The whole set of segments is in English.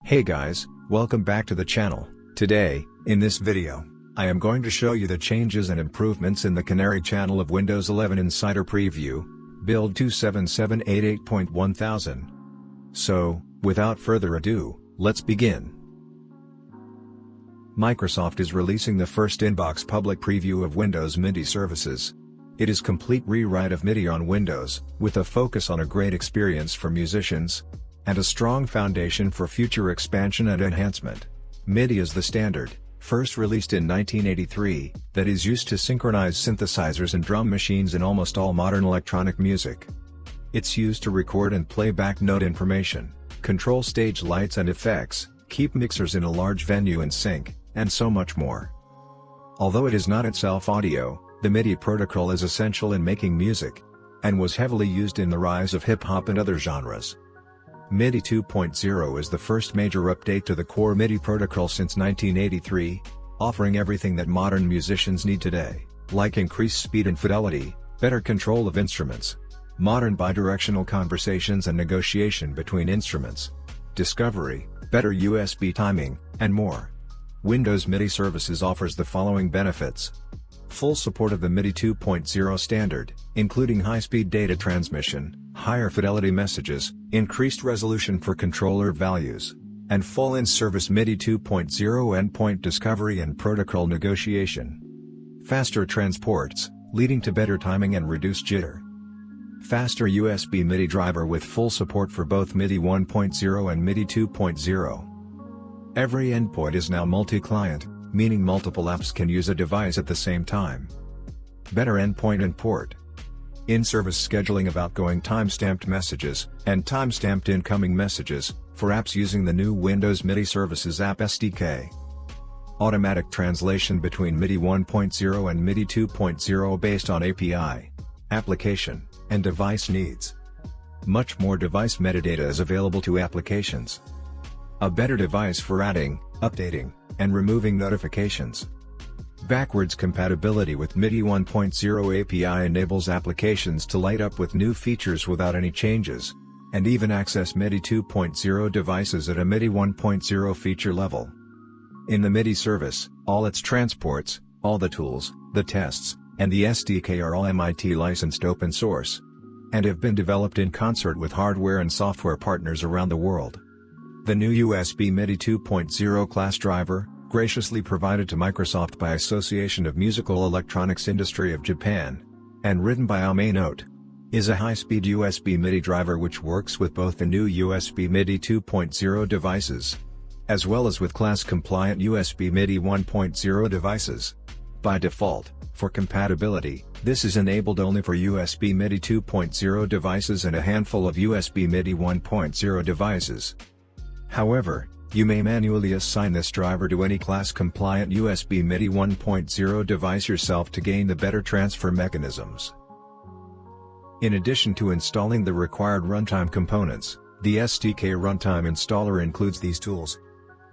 Hey guys, welcome back to the channel. Today, in this video, I am going to show you the changes and improvements in the Canary channel of Windows 11 Insider Preview, build 27788.1000. So, without further ado, let's begin. Microsoft is releasing the first inbox public preview of Windows MIDI services. It is complete rewrite of MIDI on Windows, with a focus on a great experience for musicians, and a strong foundation for future expansion and enhancement. MIDI is the standard, first released in 1983, that is used to synchronize synthesizers and drum machines in almost all modern electronic music. It's used to record and play back note information, control stage lights and effects, keep mixers in a large venue in sync, and so much more. Although it is not itself audio, the MIDI protocol is essential in making music, and was heavily used in the rise of hip-hop and other genres. MIDI 2.0 is the first major update to the core MIDI protocol since 1983, offering everything that modern musicians need today, like increased speed and fidelity, better control of instruments, modern bidirectional conversations and negotiation between instruments, discovery, better USB timing, and more. Windows MIDI Services offers the following benefits. Full support of the MIDI 2.0 standard, including high-speed data transmission, higher fidelity messages, increased resolution for controller values, and full in-service MIDI 2.0 endpoint discovery and protocol negotiation. Faster transports, leading to better timing and reduced jitter. Faster USB MIDI driver with full support for both MIDI 1.0 and MIDI 2.0. Every endpoint is now multi-client, meaning multiple apps can use a device at the same time. Better endpoint and port. In-service scheduling of outgoing timestamped messages, and timestamped incoming messages, for apps using the new Windows MIDI Services App SDK. Automatic translation between MIDI 1.0 and MIDI 2.0 based on API, application, and device needs. Much more device metadata is available to applications. A better device for adding, updating, and removing notifications. Backwards compatibility with MIDI 1.0 API enables applications to light up with new features without any changes, and even access MIDI 2.0 devices at a MIDI 1.0 feature level. In the MIDI service, all its transports, all the tools, the tests, and the SDK are all MIT licensed open source, and have been developed in concert with hardware and software partners around the world. The new USB MIDI 2.0 class driver, graciously provided to Microsoft by Association of Musical Electronics Industry of Japan, and written by Note, is a high-speed USB MIDI driver which works with both the new USB MIDI 2.0 devices, as well as with class-compliant USB MIDI 1.0 devices. By default, for compatibility, this is enabled only for USB MIDI 2.0 devices and a handful of USB MIDI 1.0 devices. However, you may manually assign this driver to any class-compliant USB MIDI 1.0 device yourself to gain the better transfer mechanisms. In addition to installing the required runtime components, the SDK runtime installer includes these tools: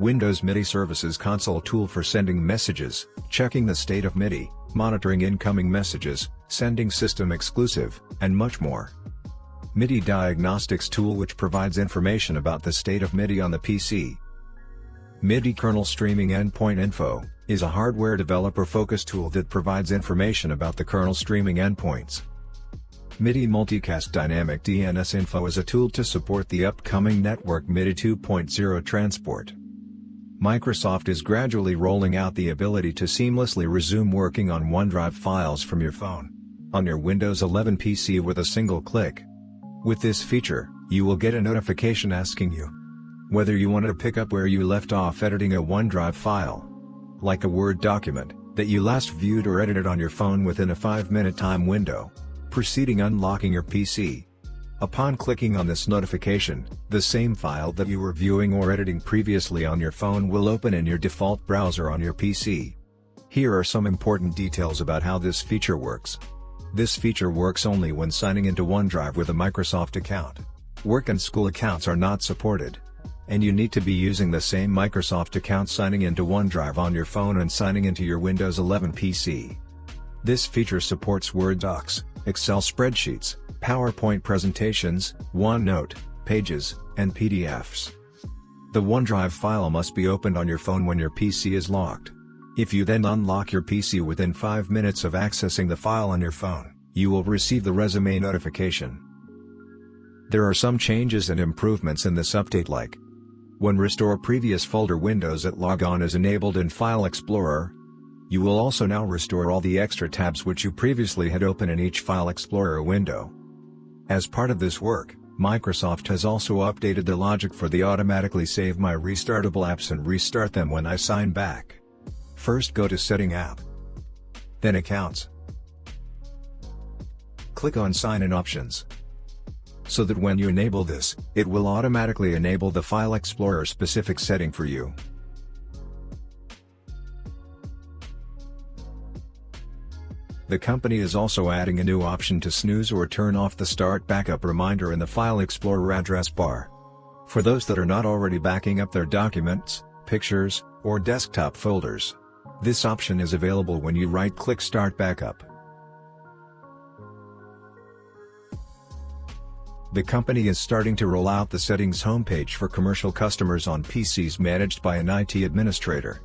Windows MIDI Services Console tool for sending messages, checking the state of MIDI, monitoring incoming messages, sending system exclusive, and much more. MIDI Diagnostics tool which provides information about the state of MIDI on the PC. MIDI Kernel Streaming Endpoint Info is a hardware developer-focused tool that provides information about the kernel streaming endpoints. MIDI Multicast Dynamic DNS Info is a tool to support the upcoming network MIDI 2.0 transport. Microsoft is gradually rolling out the ability to seamlessly resume working on OneDrive files from your phone on your Windows 11 PC with a single click. With this feature, you will get a notification asking you whether you want to pick up where you left off editing a OneDrive file, like a Word document, that you last viewed or edited on your phone within a 5-minute time window, preceding unlocking your PC. Upon clicking on this notification, the same file that you were viewing or editing previously on your phone will open in your default browser on your PC. Here are some important details about how this feature works. This feature works only when signing into OneDrive with a Microsoft account. Work and school accounts are not supported, and you need to be using the same Microsoft account signing into OneDrive on your phone and signing into your Windows 11 PC. This feature supports Word docs, Excel spreadsheets, PowerPoint presentations, OneNote, Pages, and PDFs. The OneDrive file must be opened on your phone when your PC is locked. If you then unlock your PC within 5 minutes of accessing the file on your phone, you will receive the resume notification. There are some changes and improvements in this update, like when Restore Previous Folder Windows at Logon is enabled in File Explorer, you will also now restore all the extra tabs which you previously had open in each File Explorer window. As part of this work, Microsoft has also updated the logic for the automatically save my restartable apps and restart them when I sign back. First, go to Setting App, then Accounts. Click on Sign In Options, so that when you enable this, it will automatically enable the File Explorer specific setting for you. The company is also adding a new option to snooze or turn off the Start Backup reminder in the File Explorer address bar. For those that are not already backing up their documents, pictures, or desktop folders, this option is available when you right-click Start Backup. The company is starting to roll out the settings homepage for commercial customers on PCs managed by an IT administrator.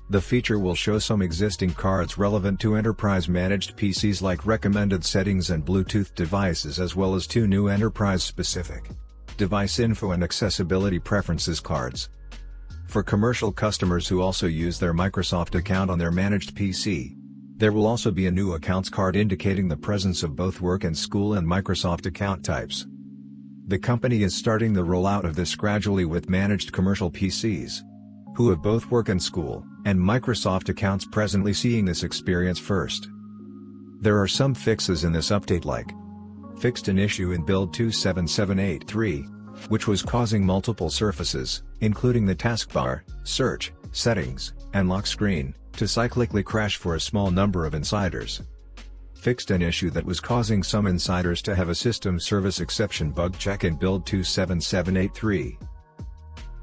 The feature will show some existing cards relevant to enterprise-managed PCs like recommended settings and Bluetooth devices, as well as 2 new enterprise-specific device info and accessibility preferences cards. For commercial customers who also use their Microsoft account on their managed PC, there will also be a new accounts card indicating the presence of both work and school and Microsoft account types. The company is starting the rollout of this gradually with managed commercial PCs who have both work and school, and Microsoft accounts presently seeing this experience first. There are some fixes in this update, like fixed an issue in build 27783, which was causing multiple surfaces, including the taskbar, search, settings, and lock screen, to cyclically crash for a small number of insiders. Fixed an issue that was causing some insiders to have a system service exception bug check in build 27783.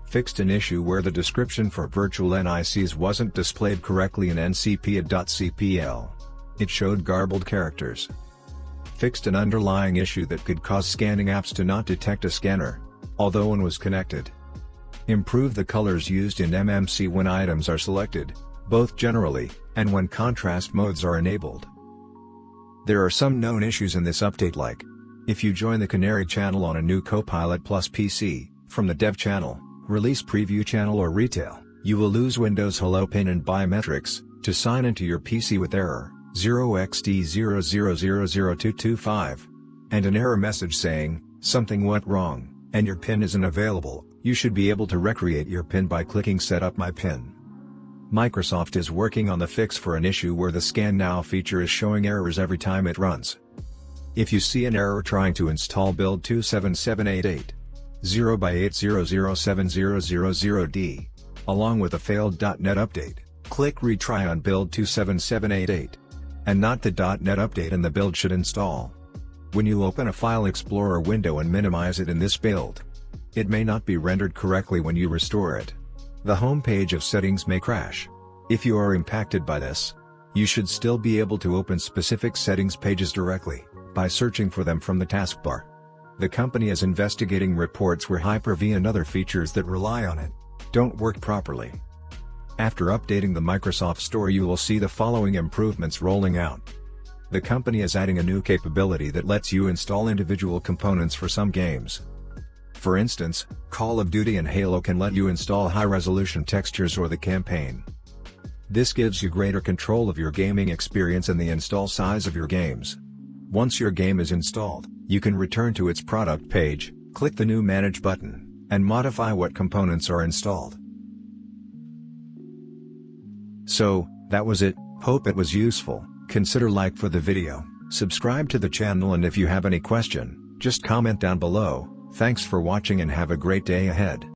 Fixed an issue where the description for virtual NICs wasn't displayed correctly in ncpid.cpl. It showed garbled characters. Fixed an underlying issue that could cause scanning apps to not detect a scanner, although one was connected. Improved the colors used in MMC when items are selected, both generally, and when contrast modes are enabled. There are some known issues in this update, like if you join the Canary channel on a new Copilot Plus PC, from the Dev channel, Release Preview channel or Retail, you will lose Windows Hello PIN and biometrics to sign into your PC with error 0xD0000225, and an error message saying, something went wrong, and your PIN isn't available. You should be able to recreate your PIN by clicking Set Up My PIN. Microsoft is working on the fix for an issue where the Scan Now feature is showing errors every time it runs. If you see an error trying to install build 27788 0x800700D, along with a failed .NET update, click Retry on build 27788. And not the .NET update, and the build should install. When you open a File Explorer window and minimize it in this build, it may not be rendered correctly when you restore it. The home page of settings may crash. If you are impacted by this, you should still be able to open specific settings pages directly, by searching for them from the taskbar. The company is investigating reports where Hyper-V and other features that rely on it don't work properly. After updating the Microsoft Store, you will see the following improvements rolling out. The company is adding a new capability that lets you install individual components for some games. For instance, Call of Duty and Halo can let you install high-resolution textures or the campaign. This gives you greater control of your gaming experience and the install size of your games. Once your game is installed, you can return to its product page, click the new Manage button, and modify what components are installed. So, that was it. Hope it was useful. Consider like for the video, subscribe to the channel, and if you have any question, just comment down below. Thanks for watching and have a great day ahead.